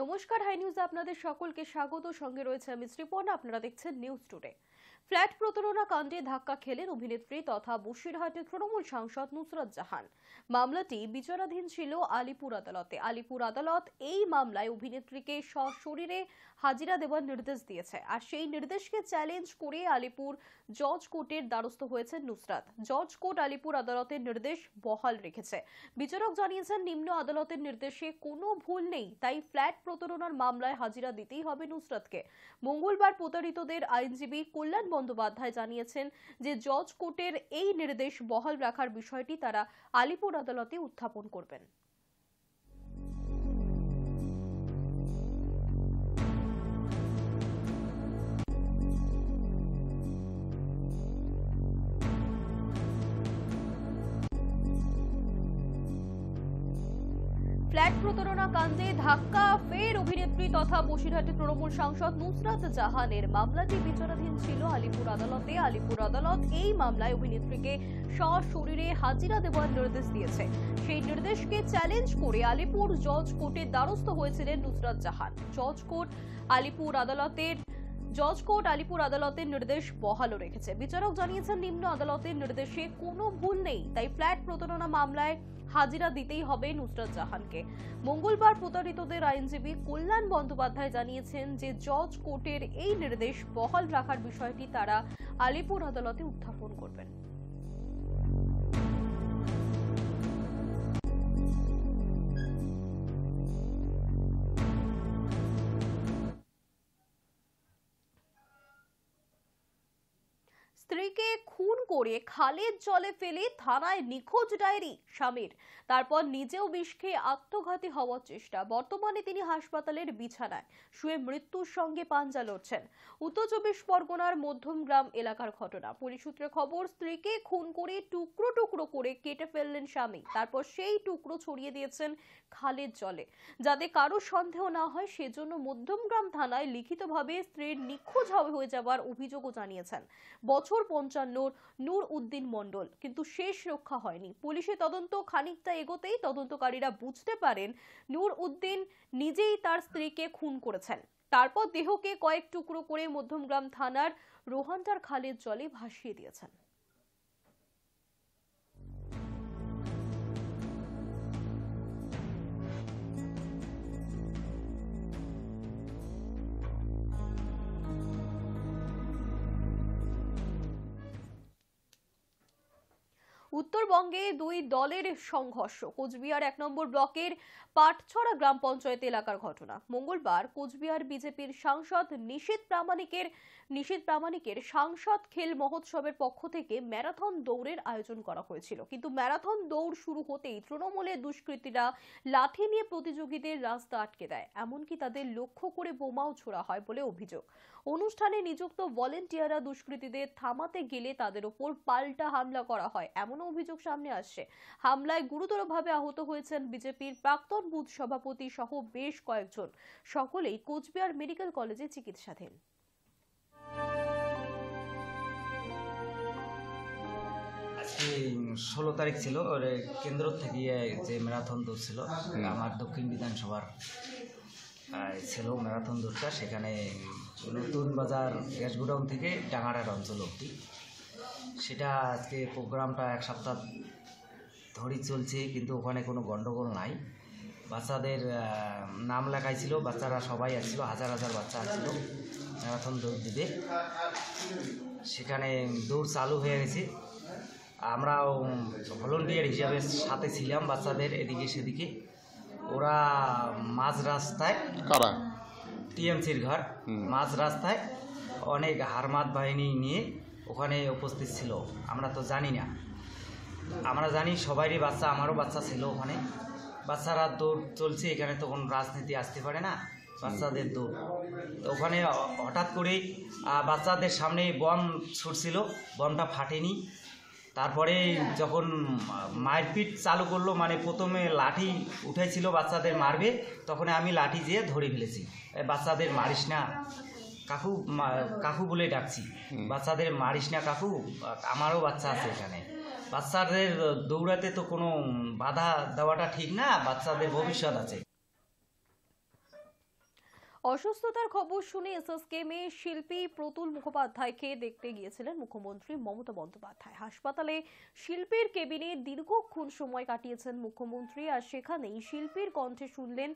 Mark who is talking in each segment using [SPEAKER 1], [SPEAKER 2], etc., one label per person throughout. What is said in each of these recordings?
[SPEAKER 1] নমস্কার, হাই নিউজে আপনাদের সকলকে স্বাগত। সঙ্গে রয়েছে আমি শ্রীপর্ণা। আপনারা দেখছেন নিউজ টুডে। ফ্ল্যাট প্রতারণা কাণ্ডে ধাক্কা খেলেন অভিনেত্রী তথা বসিরহাটের তৃণমূল সাংসদ নুসরাত জাহান। মামলাটি বিচারাধীন ছিল আলিপুর আদালতে। আলিপুর আদালত এই মামলায় অভিনেত্রীকে সশরীরে হাজিরা দেওয়ার নির্দেশ দিয়েছে। আর সেই নির্দেশকে চ্যালেঞ্জ করে আলিপুর জজ কোর্টের দ্বারস্থ হয়েছেন নুসরাত। জজ কোর্ট আলিপুর আদালতের নির্দেশ বহাল রেখেছে। বিচারক জানিয়েছেন, নিম্ন আদালতের নির্দেশে কোনো ভুল নেই, তাই ফ্ল্যাট প্রতারণার মামলায় হাজিরা দিতেই হবে নুসরাতকে। মঙ্গলবার প্রতারিতদের আইনজীবী কল্যাণ বন্দ্যোপাধ্যায় জানিয়েছেন যে জজ কোর্টের এই নির্দেশ বহাল রাখার বিষয়টি তারা আলিপুর আদালতে উত্থাপন করবেন। ফ্ল্যাট প্রতারণা কাণ্ডে ধাক্কা ফের অভিনেত্রী তথা বসিরহাটের তৃণমূল সাংসদ নুসরাত জাহানের। মামলাটি বিচারাধীন ছিল আলিপুর আদালতে। আলিপুর আদালত এই মামলায় অভিনেত্রীকে সশরীরে হাজিরা দেওয়ার নির্দেশ দিয়েছে। সেই নির্দেশকে চ্যালেঞ্জ করে আলিপুর জজ কোর্টের দ্বারস্থ হয়েছিলেন নুসরাত জাহান। জজ কোর্ট আলিপুর আদালতের নির্দেশ বহাল রেখেছে। বিচারক জানিয়েছেন, নিম্ন আদালতের নির্দেশে কোনো ভুল নেই, তাই ফ্ল্যাট প্রতারণা মামলায় হাজিরা দিতেই হবে নুসরাত জাহানকে। মঙ্গলবার প্রতারিতদের আইনজীবী কল্যাণ বন্দ্যোপাধ্যায় জানিয়েছেন যে জজ কোর্টের এই নির্দেশ বহাল রাখার বিষয়টি তারা আলিপুর আদালতে উত্থাপন করবেন। স্ত্রীকে খুন করে খালের জলে ফেলে থানায় নিখোঁজ ডায়েরি স্বামীর, তারপর নিজেও বিষ খেয়ে আত্মঘাতী হওয়ার চেষ্টা। বর্তমানে তিনি হাসপাতালের বিছানায় শুয়ে মৃত্যুর সঙ্গে পাঞ্জা লড়ছেন। উত্তর 24 পরগনার মধ্যমগ্রাম এলাকার ঘটনা। পুলিশ সূত্রে খবর, স্ত্রীকে খুন করে টুকরো টুকরো করে কেটে ফেললেন স্বামী, তারপর সেই টুকরো ছড়িয়ে দিয়েছেন খালের জলে। যাতে কারো সন্দেহ না হয় সেজন্য মধ্যমগ্রাম থানায় লিখিতভাবে স্ত্রীর নিখোঁজ হয়ে যাওয়ার অভিযোগও জানিয়েছেন বছর 55 নূর উদ্দিন মণ্ডল। কিন্তু শেষ রক্ষা হয়নি। পুলিশের তদন্ত খানিকটা এগোতেই তদন্তকারীরা বুঝতে পারেন নূর উদ্দিন নিজেই তার স্ত্রীকে খুন করেছেন। তারপর দেহকে কয়েক টুকরো করে মধ্যমগ্রাম থানার রোহান্টার খালের জলে ভাসিয়ে দিয়েছেন। উত্তরবঙ্গে দুই দলের সংঘর্ষ। কোচবিহার 1 নম্বর ব্লকের পাটছড়া গ্রাম পঞ্চায়েত এলাকার ঘটনা। মঙ্গলবার কোচবিহার বিজেপির সাংসদ নিশীথ প্রামাণিকের সাংসদ খেল মহোৎসবের পক্ষ থেকে ম্যারাথন দৌড়ের আয়োজন করা হয়েছিল। কিন্তু ম্যারাথন দৌড় শুরু হতেই তৃণমূলের দুষ্কৃতীরা লাঠি নিয়ে প্রতিযোগীদের রাস্তা আটকে দেয়, এমনকি তাদের লক্ষ্য করে বোমাও ছোড়া হয় বলে অভিযোগ। অনুষ্ঠানে নিযুক্ত ভলেন্টিয়াররা দুষ্কৃতীদের থামাতে গেলে তাদের উপর পাল্টা হামলা করা হয়, এমন অভিযোগ সামনে আসছে। হামলায় গুরুতরভাবে আহত হয়েছেন বিজেপির প্রাক্তন বুথ সভাপতি সহ বেশ কয়েকজন। সকলেই কোচবিহার মেডিকেল কলেজে চিকিৎসাধীন।
[SPEAKER 2] 16 তারিখ ছিল কেন্দ্র থেকে যে ম্যারাথন দৌড় ছিল, আমার দক্ষিণ বিধানসভার ছিল ম্যারাথন দৌড়টা। সেখানে নতুন বাজার গ্যাস গোডাউন থেকে ডাঙ্গাড়ার অঞ্চল অবধি সেটা আজকে প্রোগ্রামটা 1 সপ্তাহ ধরেই চলছে, কিন্তু ওখানে কোনো গণ্ডগোল নাই। বাচ্চাদের নাম লেখাই ছিল, বাচ্চারা সবাই আসছিল, হাজার হাজার বাচ্চা আসছিল ম্যারাথন দৌড় দিতে। সেখানে দৌড় চালু হয়ে গেছে। আমরাও ভলেন্টিয়ার হিসাবে সাথে ছিলাম বাচ্চাদের এদিকে সেদিকে। ওরা মাঝ রাস্তায়, টিএমসির ঘর মাঝ রাস্তায় অনেক হারমাত বাহিনী নিয়ে ওখানে উপস্থিত ছিল। আমরা তো জানি না, আমরা জানি সবারই বাচ্চা, আমারও বাচ্চা ছিল ওখানে। বাচ্চারা দৌড় চলছে, এখানে তো কোনো রাজনীতি আসতে পারে না, বাচ্চাদের দৌড়। তো ওখানে হঠাৎ করেই বাচ্চাদের সামনে বম ছুটছিল, বমটা ফাটেনি। তারপরে যখন মারপিট চালু করলো, মানে প্রথমে লাঠি উঠেছিল বাচ্চাদের মারবে, তখন আমি লাঠি দিয়ে ধরে ফেলেছি। বাচ্চাদের মারিস না কাকু, কাকু বলে ডাকছি, বাচ্চাদের মারিস না কাকু, আমারও বাচ্চা আছে এখানে। বাচ্চাদের দৌড়াতে তো কোনো বাধা দেওয়াটা ঠিক না, বাচ্চাদের ভবিষ্যৎ আছে।
[SPEAKER 1] অসুস্থতার খবর শুনে এসএসকেএমে শিল্পী প্রতুল মুখোপাধ্যায়কে দেখতে গিয়েছিলেন মুখ্যমন্ত্রী মমতা বন্দ্যোপাধ্যায়। হাসপাতালে শিল্পীর কেবিনে দীর্ঘক্ষণ সময় কাটিয়েছেন মুখ্যমন্ত্রী, আর সেখানেই শিল্পীর কণ্ঠে শুনলেন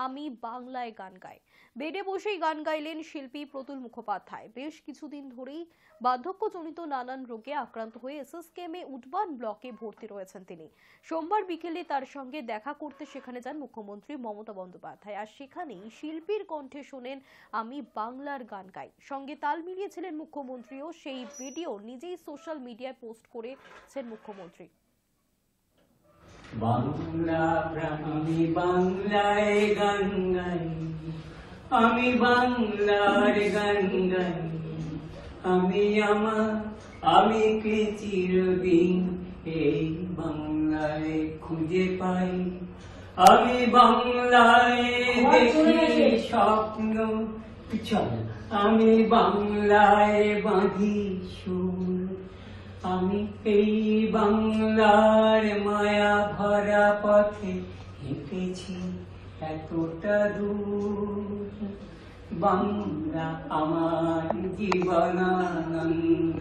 [SPEAKER 1] আমি বাংলায় গান গাই। বেডে বসেই গান গাইলেন শিল্পী প্রতুল মুখোপাধ্যায়। বেশ কিছুদিন ধরেই বার্ধক্যজনিত নানান রোগে আক্রান্ত হয়ে এসএসকেএমে উডবান ব্লকে ভর্তি রয়েছেন তিনি। সোমবার বিকেলে তার সঙ্গে দেখা করতে সেখানে যান মুখ্যমন্ত্রী মমতা বন্দ্যোপাধ্যায়, আর সেখানেই শিল্পীর কণ্ঠে শোনেন আমি বাংলার গান গাই। সঙ্গে তাল মিলিয়েছিলেন মুখ্যমন্ত্রীও। সেই ভিডিও নিজেই সোশ্যাল মিডিয়ায় পোস্ট করেছেন মুখ্যমন্ত্রী।
[SPEAKER 3] বাংলা প্রাণী বাংলায় গান গাই, আমি বাংলার গান গাই, আমি কি চিরদিন এই বাংলায় খুঁজে পাই। আমি বাংলায় দেখি স্বপ্ন, আমি বাংলায় বাঁধি সুর, আমি এই বাংলার মায়া ভরা পথে হেঁটেছি এতটা দূর। বাংলা আমার জীবনানন্দ,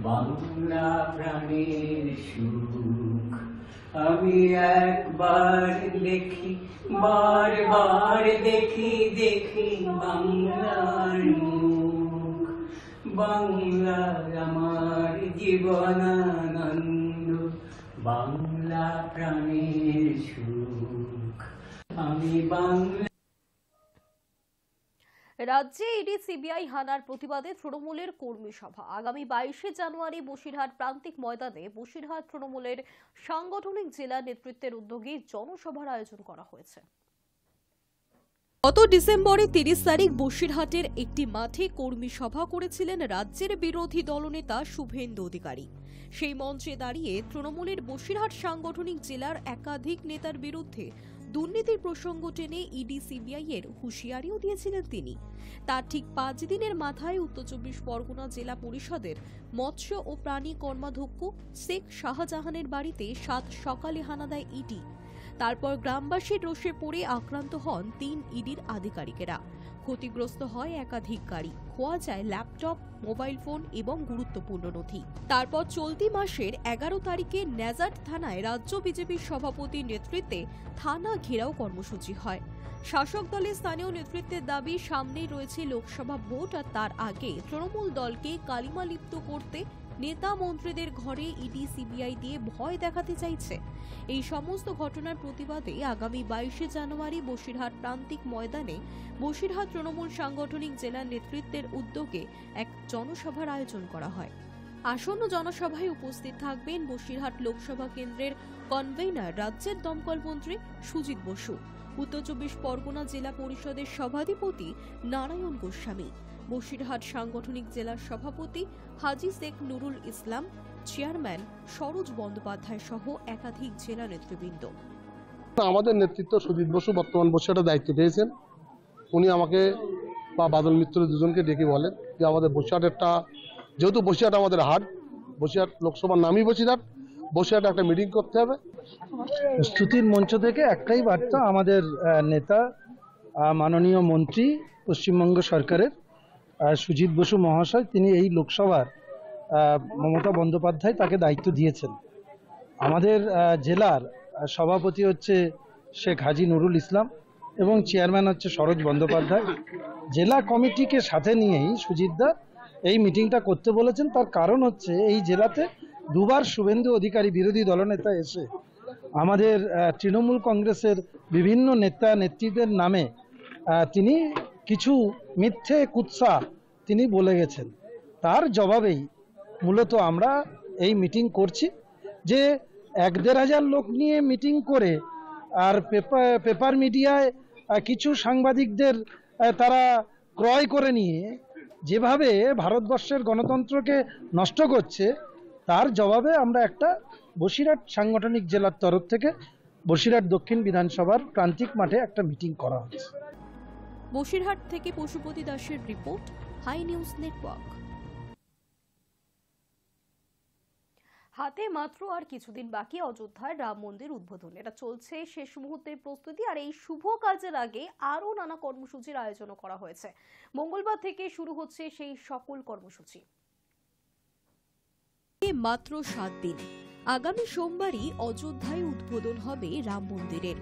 [SPEAKER 3] বাংলা প্রাণের সুখ। আমি একবার দেখি, বারবার দেখি বাংলার মুখ। বাংলা আমার জীবনানন্দ, বাংলা প্রাণের সুখ। আমি বাংলা।
[SPEAKER 1] রাজ্যে ইডি সিবিআই হানার প্রতিবাদে তৃণমূলের কর্মী সভা। আগামী 22শে জানুয়ারি বসিরহাট প্রান্তিক ময়দানে বসিরহাট তৃণমূলের সাংগঠনিক জেলা নেতৃত্বের উদ্যোগে জনসভার আয়োজন করা হয়েছে। গত ডিসেম্বরে 30 তারিখ বসিরহাটের একটি মাঠে কর্মী সভা করেছিলেন রাজ্যের বিরোধী দলনেতা শুভেন্দু অধিকারী। সেই মঞ্চে দাঁড়িয়ে তৃণমূলের বসিরহাট সাংগঠনিক জেলার একাধিক নেতার বিরুদ্ধে দুর্নীতির প্রসঙ্গ টেনে ইডি সিবিআই এর হুঁশিয়ারিও দিয়েছিলেন তিনি। তার ঠিক 5 দিনের মাথায় উত্তর 24 পরগনা জেলা পরিষদের মৎস্য ও প্রাণী কর্মাধ্যক্ষ শেখ শাহজাহানের বাড়িতে 7 সকালে হানা দেয় ইডি। তারপর গ্রামবাসীর রোষে পড়ে আক্রান্ত হন 3 ইডির আধিকারিকেরা। ক্ষতিগ্রস্ত হয় একাধিক গাড়ি, খোয়া যায় ল্যাপটপ, মোবাইল ফোন এবং গুরুত্বপূর্ণ নথি। তারপর চলতি মাসের 11 তারিখে নেজাট থানায় রাজ্য বিজেপির সভাপতির নেতৃত্বে থানা ঘেরাও কর্মসূচি হয়। শাসক দলের স্থানীয় নেতৃত্বের দাবি, সামনেই রয়েছে লোকসভা ভোট, আর তার আগে তৃণমূল দলকে কালিমালিপ্ত করতে নেতা মন্ত্রীদের ঘরে ইডি সিবিআই দিয়ে ভয় দেখাতে চাইছে। এই সমস্ত ঘটনার প্রতিবাদে আগামী 22শে জানুয়ারি বসিরহাট প্রান্তিক ময়দানে বসিরহাট তৃণমূল সাংগঠনিক জেলা নেতৃত্বের উদ্যোগে এক জনসভার আয়োজন করা হয়। আসন্ন জনসভায় উপস্থিত থাকবেন বসিরহাট লোকসভা কেন্দ্রের কনভেনার রাজ্যের দমকল মন্ত্রী সুজিত বসু, উত্তর 24 পরগনা জেলা পরিষদের সভাধিপতি নারায়ণ গোস্বামী, বসিরহাট সাংগঠনিক জেলার সভাপতি হাজী শেখ নুরুল ইসলাম, চেয়ারম্যান সরোজ বন্দ্যোপাধ্যায় সহ একাধিক জেলা নেতৃবৃন্দ।
[SPEAKER 4] আমাদের নেতৃত্ব সুজিত বসু বর্তমান বসিরহাটের দায়িত্ব পেয়েছেন। উনি আমাকে বা বাদল মিত্র দুজনকে ডেকে বলেন যে আমাদের বসিরহাটেরটা, যেহেতু বসিরহাট আমাদের হাট, বসিরহাট লোকসভার নামই বসিরহাটে একটা মিটিং করতে হবে।
[SPEAKER 5] স্তুতির মঞ্চ থেকে একটাই বার্তা, আমাদের নেতা মাননীয় মন্ত্রী পশ্চিমবঙ্গ সরকারের সুজিত বসু মহাশয়, তিনি এই লোকসভার মমতা বন্দ্যোপাধ্যায় তাকে দায়িত্ব দিয়েছেন। আমাদের জেলার সভাপতি হচ্ছে শেখ হাজী নুরুল ইসলাম এবং চেয়ারম্যান হচ্ছে সরোজ বন্দ্যোপাধ্যায়। জেলা কমিটিকে সাথে নিয়েই সুজিতদা এই মিটিংটা করতে বলেছেন। তার কারণ হচ্ছে এই জেলাতে দুবার শুভেন্দু অধিকারী বিরোধী দলনেতা এসে আমাদের তৃণমূল কংগ্রেসের বিভিন্ন নেতা নেত্রীদের নামে তিনি কিছু মিথ্যে কুৎসা তিনি বলে গেছেন। তার জবাবেই মূলত আমরা এই মিটিং করছি, যে 1-1.5 হাজার লোক নিয়ে মিটিং করে আর পেপার মিডিয়ায় কিছু সাংবাদিকদের তারা ক্রয় করে নিয়ে যেভাবে ভারতবর্ষের গণতন্ত্রকে নষ্ট করছে, তার জবাবে আমরা একটা বসিরহাট সাংগঠনিক জেলার তরফ থেকে বসিরহাট দক্ষিণ বিধানসভার প্রান্তিক মাঠে একটা মিটিং করা হচ্ছে।
[SPEAKER 1] বসিরহাট থেকে পশুপতি দাসের রিপোর্ট, হাই নিউজ নেটওয়ার্ক। হাতে মাত্র আর কিছুদিন বাকি অযোধ্যার রাম মন্দির উদ্বোধন। এটা চলছে শেষ মুহূর্তের প্রস্তুতি, আর এই শুভ কাজের আগে আরো নানা কর্মসূচির আয়োজন করা হয়েছে। মঙ্গলবার থেকে শুরু হচ্ছে সেই সকল কর্মসূচি। মাত্র 7 দিন, আগামী সোমবারই অযোধ্যায় উদ্বোধন হবে রাম মন্দিরের।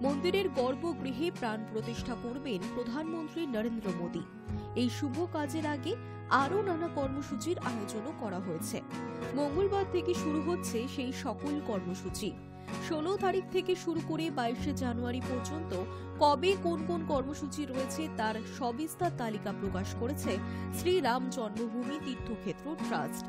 [SPEAKER 1] মন্দিরের গর্ভগৃহে প্রাণ প্রতিষ্ঠা করবেন প্রধানমন্ত্রী নরেন্দ্র মোদী। এই শুভ কাজের আগে আরও নানা কর্মসূচির আয়োজনও করা হয়েছে। মঙ্গলবার থেকে শুরু হচ্ছে সেই সকল কর্মসূচি। 16 তারিখ থেকে শুরু করে 22শে জানুয়ারি পর্যন্ত কবে কোন কোন কর্মসূচি রয়েছে তার সবিস্তার তালিকা প্রকাশ করেছে শ্রীরাম জন্মভূমি তীর্থক্ষেত্র ট্রাস্ট।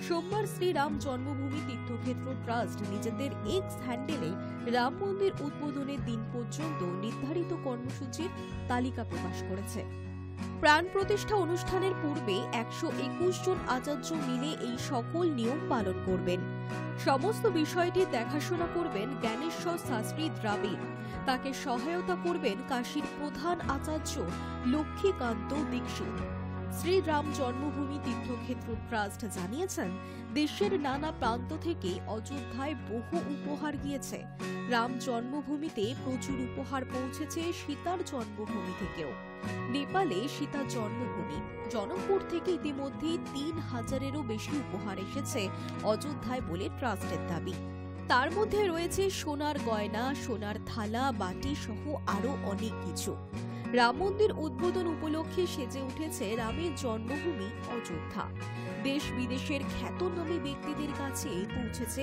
[SPEAKER 1] সোমবার শ্রীরাম জন্মভূমি তীর্থক্ষেত্র ট্রাস্ট নিজেদের এক্স হ্যান্ডেলে রাম মন্দির উদ্বোধনের দিন পর্যন্ত নির্ধারিত কর্মসূচির তালিকা প্রকাশ করেছে। প্রাণ প্রতিষ্ঠা অনুষ্ঠানের পূর্বে 121 জন আচার্য মিলে এই সকল নিয়ম পালন করবেন। সমস্ত বিষয়টি দেখাশোনা করবেন জ্ঞানেশ্বর শাস্ত্রী দ্রাবিড়। তাকে সহায়তা করবেন কাশীর প্রধান আচার্য লক্ষ্মীকান্ত দীক্ষিত। শ্রীরাম জন্মভূমি তীর্থক্ষেত্র ট্রাস্ট জানিয়েছেন, দেশের নানা প্রান্ত থেকে অযোধ্যায় বহু উপহার গিয়েছে। রাম জন্মভূমিতে প্রচুর উপহার পৌঁছেছে সীতার জন্মভূমি থেকেও। নেপালে সীতার জন্মভূমি জনকপুর থেকে ইতিমধ্যে 3000-এরও বেশি উপহার এসেছে অযোধ্যায় বলে ট্রাস্টের দাবি। তার মধ্যে রয়েছে সোনার গয়না, সোনার থালা, বাটি সহ আরও অনেক কিছু। রাম মন্দির উদ্বোধন উপলক্ষে সেজে উঠেছে রামের জন্মভূমি অযোধ্যা। দেশ বিদেশের খ্যাতনামী ব্যক্তিদের কাছে পৌঁছেছে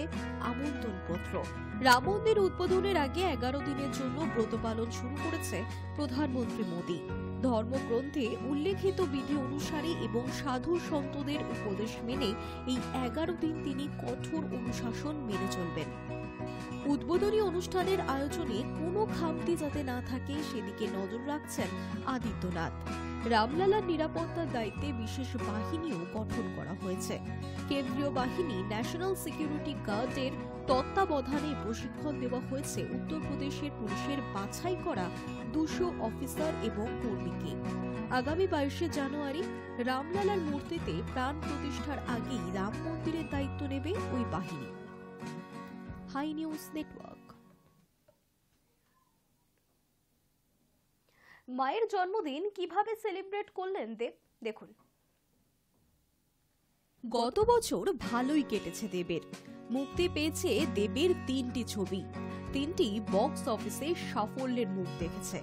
[SPEAKER 1] আমন্ত্রণপত্র। রাম মন্দির উদ্বোধনের আগে 11 দিনের জন্য ব্রত পালন শুরু করেছে প্রধানমন্ত্রী মোদী। ধর্মগ্রন্থে উল্লেখিত বিধি অনুসারে এবং সাধু সন্তদের উপদেশ মেনে এই 11 দিন তিনি কঠোর অনুশাসন মেনে চলবেন। উদ্বোধনী অনুষ্ঠানের আয়োজনে কোনো খামতি যাতে না থাকে সেদিকে নজর রাখছেন আদিত্যনাথ। রামলালার নিরাপত্তার দায়িত্বে বিশেষ বাহিনীও গঠন করা হয়েছে। কেন্দ্রীয় বাহিনী ন্যাশনাল সিকিউরিটি গার্ডের তত্ত্বাবধানে প্রশিক্ষণ দেওয়া হয়েছে উত্তরপ্রদেশের পুলিশের বাছাই করা 200 অফিসার এবং কর্মীকে। আগামী 22শে জানুয়ারি রামলালার মূর্তিতে প্রাণ প্রতিষ্ঠার আগেই রাম মন্দিরের দায়িত্ব নেবে ওই বাহিনী। Hi news network. মায়ের জন্মদিন কিভাবে সেলিব্রেট করলেন দেব, দেখুন। গত বছর ভালোই কেটেছে দেবের। মুক্তি পেয়েছে দেবের 3টি ছবি। 3টি বক্স অফিসে সাফল্যের মুখ দেখেছে।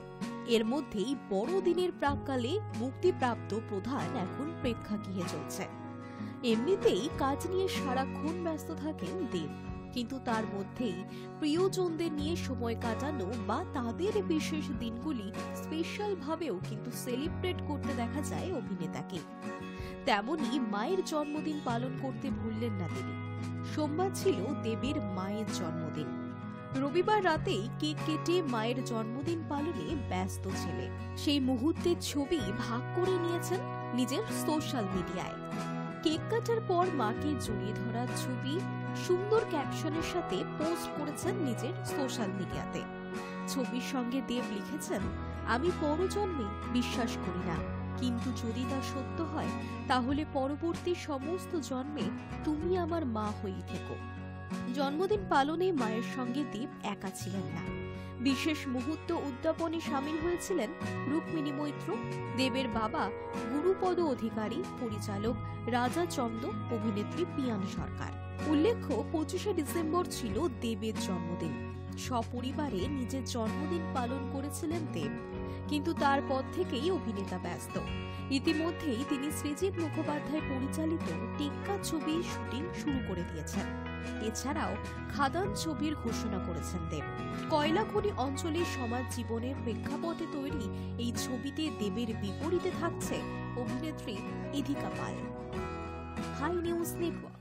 [SPEAKER 1] এর মধ্যেই বড়দিনের প্রাক্কালে মুক্তিপ্রাপ্ত প্রধান এখন প্রেক্ষাগৃহে চলছে। এমনিতেই কাজ নিয়ে সারাক্ষণ ব্যস্ত থাকেন দেব, কিন্তু তার মধ্যেই প্রিয়জনদের নিয়ে সময় কাটানো বা তাদের বিশেষ দিনগুলি স্পেশাল ভাবেও কিন্তু সেলিব্রেট করতে দেখা যায় অভিনেতাকে। তেমনি মায়ের জন্মদিন পালন করতে ভুললেন না তিনি। সোমবার ছিল দেবের মায়ের জন্মদিন। রবিবার রাতেই কেক কেটে মায়ের জন্মদিন পালনে ব্যস্ত ছেলে। সেই মুহূর্তের ছবি ভাগ করে নিয়েছেন নিজের সোশ্যাল মিডিয়ায়। কেক কাটার পর মাকে জড়িয়ে ধরার ছবি সুন্দর ক্যাপশনের সাথে পোস্ট করেছেন নিজের সোশ্যাল মিডিয়াতে। ছবির সঙ্গে দেব লিখেছেন, আমি পরজন্মে বিশ্বাস করি না, কিন্তু যদি তা সত্য হয় তাহলে পরবর্তী সমস্ত জন্মে তুমি আমার মা হয়েই থেকো। জন্মদিন পালনে মায়ের সঙ্গে দেব একা ছিলেন না। বিশেষ মুহূর্ত উদ্যাপনে সামিল হয়েছিলেন রুক্মিণী মৈত্র, দেবের বাবা গুরুপদ অধিকারী, পরিচালক রাজা চন্দ, অভিনেত্রী পিয়ান সরকার। উল্লেখ্য 25শে ডিসেম্বর ছিল দেবের জন্মদিন। সপরিবারে নিজের জন্মদিন পালন করেছিলেন দেব, কিন্তু তারপর থেকেই অভিনেতা ব্যস্ত। ইতিমধ্যেই তিনি সৃজিত মুখোপাধ্যায় পরিচালিত টেক্কা ছবির শুটিং শুরু করে দিয়েছেন। এছাড়াও খাদান ছবির ঘোষণা করেছেন দেব। কয়লা খনি অঞ্চলের সমাজ জীবনের প্রেক্ষাপটে তৈরি এই ছবিতে দেবের বিপরীতে থাকছে অভিনেত্রী Idhika Pal. Hi news network.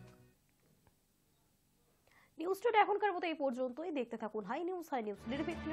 [SPEAKER 1] News today এখনকার মতো এই পর্যন্তই। দেখতে থাকুন হাই নিউজ। হাই নিউজ, নিরপেক্ষ।